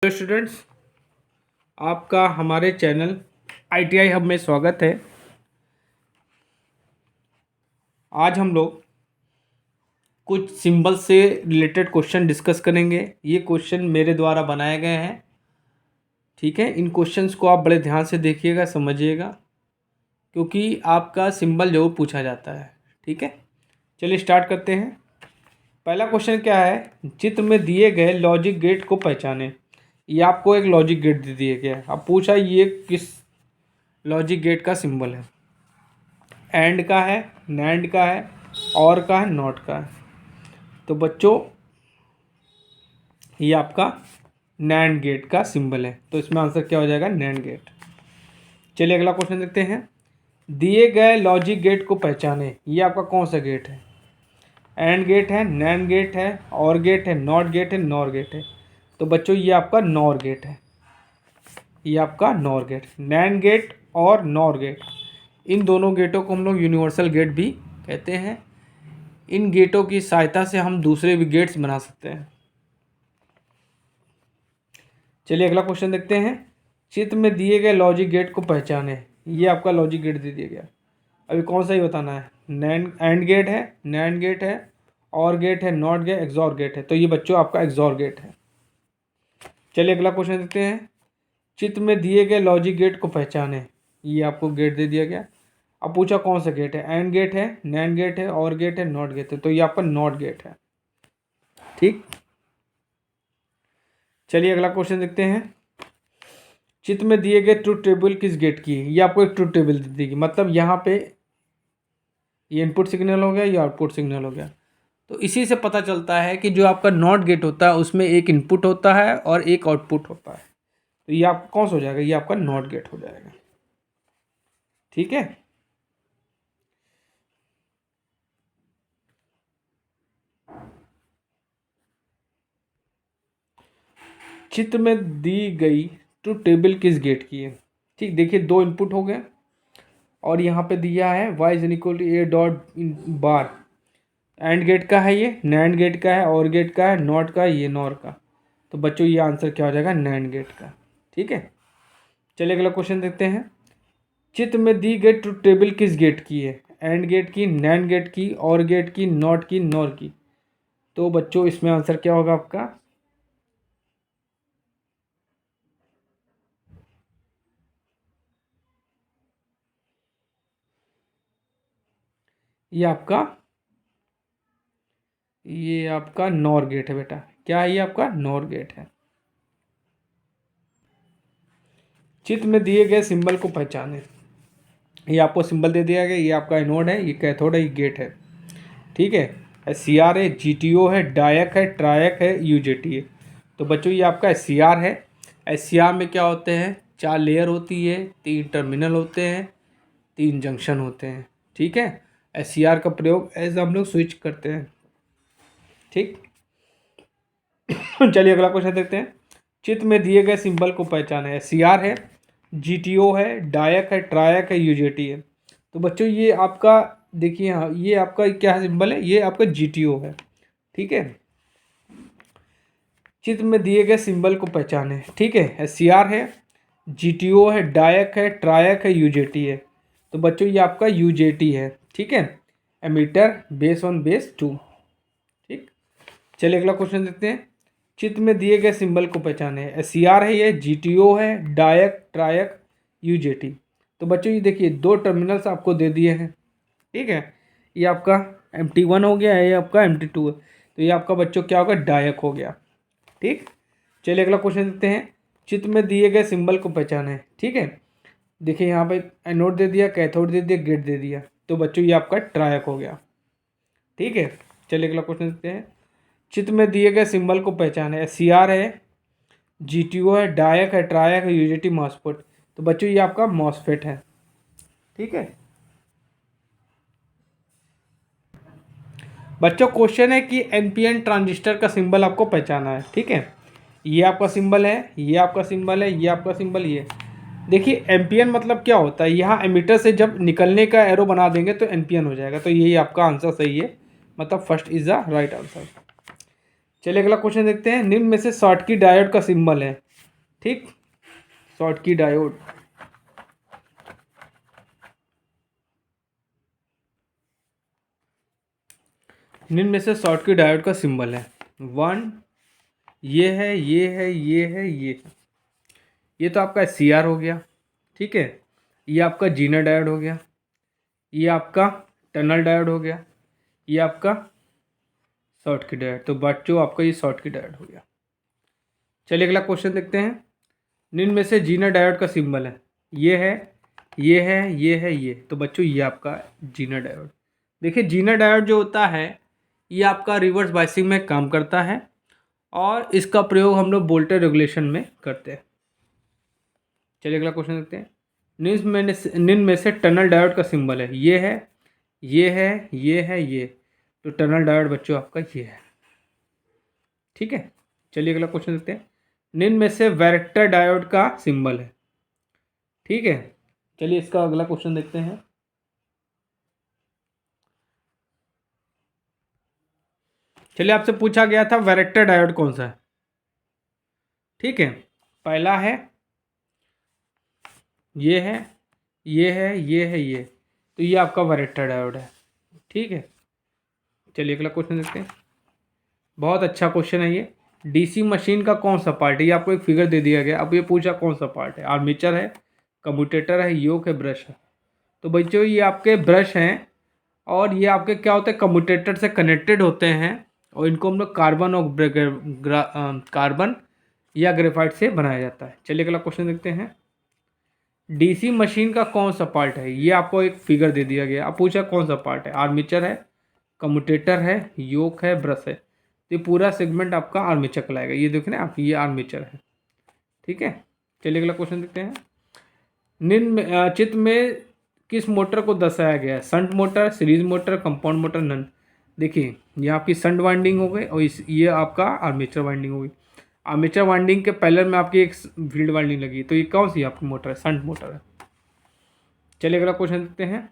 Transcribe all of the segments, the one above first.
Hello students, आपका हमारे channel ITI hub में स्वागत है। आज हम लोग कुछ सिंबल से रिलेटेड क्वेश्चन डिस्कस करेंगे। ये क्वेश्चन मेरे द्वारा बनाए गए हैं, ठीक है। इन क्वेश्चंस को आप बड़े ध्यान से देखिएगा, समझिएगा, क्योंकि आपका सिंबल जो पूछा जाता है, ठीक है। चलिए स्टार्ट करते हैं। पहला क्वेश्चन क्या है, चित्र में दिए गए लॉजिक गेट को पहचानें। ये आपको एक लॉजिक गेट दे दिया गया है। अब पूछा ये किस लॉजिक गेट का सिंबल है। एंड का है, नैंड का है, और का है, नॉट का है। तो बच्चों ये आपका नैंड गेट का सिंबल है, तो इसमें आंसर क्या हो जाएगा, नैंड गेट। चलिए अगला क्वेश्चन देखते हैं। दिए गए लॉजिक गेट को पहचानें। ये आपका कौन सा गेट है। एंड गेट है, नैंड गेट है, और गेट है, नॉट गेट है, नॉर गेट है। तो बच्चों ये आपका नॉर गेट है। ये आपका नॉर गेट, नैंड गेट और नॉर गेट, इन दोनों गेटों को हम लोग यूनिवर्सल गेट भी कहते हैं। इन गेटों की सहायता से हम दूसरे भी गेट्स बना सकते हैं। चलिए अगला क्वेश्चन देखते हैं। चित्र में दिए गए लॉजिक गेट को पहचानें। ये आपका लॉजिक गेट दे दिया गया। अभी कौन सा ही बताना है। एंड गेट है, नैंड गेट है, और गेट है, नॉट गेट, एक्सॉर गेट है। तो ये बच्चों आपका एक्सॉर गेट है। चलिए अगला क्वेश्चन देखते हैं। चित्र में दिए गए लॉजिक गेट को पहचानें। ये आपको गेट दे दिया गया। अब पूछा कौन सा गेट है। एंड गेट है, नैंड गेट है, और गेट है, नॉट गेट है। तो ये आपका नॉट गेट है, ठीक। चलिए अगला क्वेश्चन देखते हैं। चित्र में दिए गए ट्रुथ टेबल किस गेट की है। ये आपको एक ट्रुथ टेबल दे देगी। मतलब यहाँ पे ये इनपुट सिग्नल हो गया, ये आउटपुट सिग्नल हो गया। तो इसी से पता चलता है कि जो आपका नॉट गेट होता है उसमें एक इनपुट होता है और एक आउटपुट होता है। तो ये आपका कौन सा हो जाएगा, ये आपका नॉट गेट हो जाएगा, ठीक है। चित्र में दी गई ट्रुथ टेबल किस गेट की है, ठीक। देखिए दो इनपुट हो गए और यहाँ पे दिया है y is equal to a dot bar. And gate का है, ये नैंड गेट का है, और गेट का है, नॉट का, ये नॉर का। तो बच्चों ये आंसर क्या हो जाएगा, नैंड गेट का, ठीक है। चलिए अगला क्वेश्चन देखते हैं। चित्र में दी गई ट्रुथ टेबल किस गेट की है। एंड गेट की, नैंड गेट की, और गेट की, नॉट की, नॉर की। तो बच्चों इसमें आंसर क्या होगा आपका, ये आपका नॉर गेट है बेटा। क्या है, ये आपका नॉर गेट है। चित्र में दिए गए सिंबल को पहचानें। ये आपको सिंबल दे दिया गया। ये आपका एनोड है, ये कैथोड है, ये गेट है, ठीक है। CR है, GTO है, डायक है, ट्रायक है, UJT है। तो बच्चों ये आपका SCR है। SCR में क्या होते हैं, 4 लेयर होती है, 3 टर्मिनल होते हैं, 3 जंक्शन होते हैं, ठीक है। SCR का प्रयोग ऐसे हम लोग स्विच करते हैं, ठीक। चलिए अगला क्वेश्चन देखते हैं। चित्र में दिए गए सिंबल को पहचाने। SCR है, GTO है, डायक है, ट्रायक है, UJT है। तो बच्चों ये आपका देखिए, हाँ ये आपका क्या सिंबल है, ये आपका GTO है, ठीक है। चित्र में दिए गए सिंबल को पहचाने, ठीक है। SCR है, GTO है, डायक है, ट्रायक है, UJT है। तो बच्चों ये आपका UJT है, ठीक है। एमीटर बेस 1 बेस 2, ठीक। चलिए अगला क्वेश्चन देखते हैं। चित्र में दिए गए सिंबल को पहचाने। SCR है, ये GTO है, डायक, ट्रायक, UJT। तो बच्चों ये देखिए 2 टर्मिनल्स आपको दे दिए हैं, ठीक है। ये आपका MT1 हो गया है, ये आपका MT2 है। तो ये आपका बच्चों क्या होगा, डायक हो गया, ठीक। चलिए अगला क्वेश्चन देखते हैं। चित्र में दिए गए सिंबल को पहचाने, ठीक है। देखिए यहाँ पे एनोड दे दिया, कैथोड दे दिया, गेट दे दिया। तो बच्चों ये आपका ट्रायक हो गया, ठीक है। चलिए अगला क्वेश्चन देखते हैं। चित्र में दिए गए सिंबल को पहचाने। SCR है, GTO है, डायक है, ट्रायक है, UJT, मॉसफेट। तो बच्चों ये आपका मॉसफेट है, ठीक है। बच्चों क्वेश्चन है कि NPN ट्रांजिस्टर का सिंबल आपको पहचाना है, ठीक है। ये आपका सिंबल है, ये आपका सिंबल है, ये आपका सिंबल, ये देखिए। NPN मतलब क्या होता है, यहाँ एमीटर से जब निकलने का एरो बना देंगे तो NPN हो जाएगा। तो यही आपका आंसर सही है, मतलब first is the right answer. चलिए अगला क्वेश्चन देखते हैं। निम्न में से शॉटकी डायोड का सिंबल है। ठीक। शॉटकी डायोड, निम्न में से शॉटकी डायोड का सिंबल है 1, ये है, ये है, ये है, ये है। ये तो आपका CR हो गया, ठीक है। ये आपका जीना डायोड हो गया, ये आपका टनल डायोड हो गया, ये आपका शॉटकी डायोड। तो बच्चों आपका ये शॉटकी डायोड हो गया। चलिए अगला क्वेश्चन देखते हैं। निम्न में से जीना डायोड का सिंबल है, ये है, ये है, ये है, ये। तो बच्चों ये आपका जीना डायोड। देखिए जीना डायोड जो होता है ये आपका रिवर्स बायसिंग में काम करता है और इसका प्रयोग हम लोग वोल्टेज रेगुलेशन में करते हैं। चलिए अगला क्वेश्चन देखते हैं। निम्न में से टनल डायोड का सिंबल है, ये है, ये है, ये है, ये। तो टनल डायोड बच्चों आपका ये है, ठीक है। चलिए अगला क्वेश्चन देखते हैं। निम्न में से वैरेक्टर डायोड का सिंबल है, ठीक है। चलिए इसका अगला क्वेश्चन देखते हैं। चलिए आपसे पूछा गया था वैरेक्टर डायोड कौन सा है, ठीक है। पहला है, ये है, ये है, ये है, ये। तो ये आपका वैरेक्टर डायोड है, ठीक है। चलिए अगला क्वेश्चन देखते हैं। बहुत अच्छा क्वेश्चन है ये। डीसी मशीन का कौन सा पार्ट है, ये आपको एक फिगर दे दिया गया। अब ये पूछा कौन सा पार्ट है, आर्मेचर है, कम्यूटेटर है, योक है, ब्रश है। तो बच्चों ये आपके ब्रश हैं और ये आपके क्या होते हैं, कम्यूटेटर से कनेक्टेड होते हैं और इनको हम लोग कार्बन और कार्बन या ग्रेफाइट से बनाया जाता है। चलिए अगला क्वेश्चन देखते हैं। डीसी मशीन का कौन सा पार्ट है, ये आपको एक फिगर दे दिया गया। अब पूछा कौन सा पार्ट है, आर्मेचर है, कम्यूटेटर है, योक है, ब्रश है। तो ये पूरा सेगमेंट आपका आर्मेचर कहलाएगा। ये देखें ना आप, ये आर्मेचर है, ठीक है। चलिए अगला क्वेश्चन देखते हैं। निम्न चित्र में किस मोटर को दर्शाया गया है, shunt motor, series motor, compound motor, none. देखिए ये आपकी शंट वाइंडिंग हो गई और ये आपका आर्मेचर वाइंडिंग हो गई। आर्मेचर वाइंडिंग के पैरेलल में आपकी एक फील्ड वाइंडिंग लगी, तो ये कौन सी आपकी मोटर है, शंट मोटर है। चलिए अगला क्वेश्चन देखते हैं।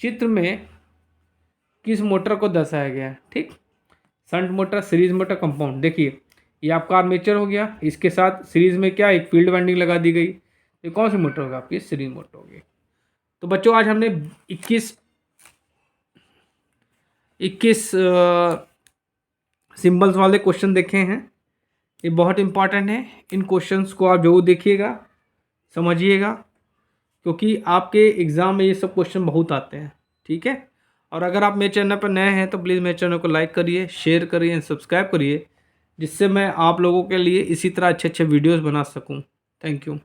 चित्र में किस मोटर को दर्शाया गया है, ठीक। Shunt motor, series motor, compound. देखिए ये आपका आर्मेचर हो गया, इसके साथ सीरीज में क्या एक फील्ड वाइंडिंग लगा दी गई। ये कौन सी मोटर होगी आपकी, सीरीज मोटर होगी। तो बच्चों आज हमने 21 सिंबल्स वाले क्वेश्चन देखे हैं। ये बहुत इंपॉर्टेंट है, इन क्वेश्चंस को आप जरूर देखिएगा, समझिएगा, क्योंकि आपके एग्ज़ाम में ये सब क्वेश्चन बहुत आते हैं, ठीक है। और अगर आप मेरे चैनल पर नए हैं तो प्लीज़ मेरे चैनल को लाइक करिए, शेयर करिए एंड सब्सक्राइब करिए, जिससे मैं आप लोगों के लिए इसी तरह अच्छे अच्छे वीडियोज़ बना सकूँ। Thank you.